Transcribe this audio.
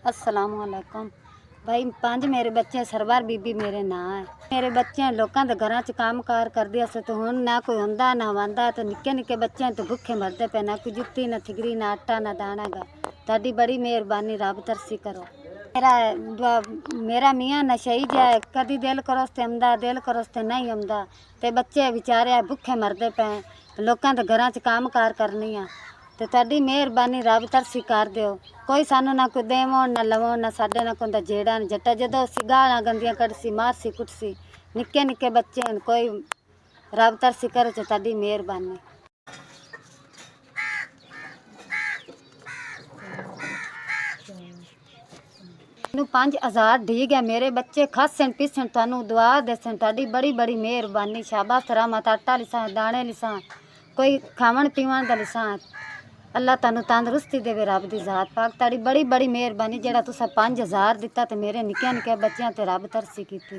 अस्सलाम वालेकुम भाई। 5 मेरे बच्चे सरवार बीबी मेरे नां है। मेरे बच्चे लोगों के घर च काम कार करदे अस तो हुण ना कोई हुंदा ना वांदा तो निक्के निक्के बच्चे तो भुखे मरदे पे, ना कोई जुत्ती ना ठिगरी ना आटा ना दाना गा। ताड़ी बड़ी मेहरबानी, रब तरसी करो। मेरा मियाँ नशई जाए, कदी दिल करो ते आंदा, दिल करो ते नहीं आंदा। ते बच्चे बेचारे भुखे मरदे पे, लोगों के घर च काम कार करनी आ ते ताड़ी मेहरबानी रब तरसी कर दिओ। कोई सानू ना कोई देवो ना लवो, ना साडे ना कोई जेड़ा ना जट्टा। जदों असीं गालां गंदियां कढसी मारसी कुटसी, निक्के निक्के बच्चे हैं, कोई रब तरसी करे ते ताड़ी मेहरबानी। मैनू 5000 ठीक है, मेरे बच्चे खासन पीसन थानू दुआ दसन, ताड़ी बड़ी बड़ी मेहरबानी। शाबाश रहमत। आटा लिसा दाने लिसा, कोई खावन पीवन दा लिसा। अल्लाह तानू तंदरुस्ती देवे, रब दी जात पाक। ताड़ी बड़ी बड़ी मेहरबानी जेड़ा तुसा 5000 दिता ते मेरे निक्के निक्के बच्चें ते रब तरसी कीती।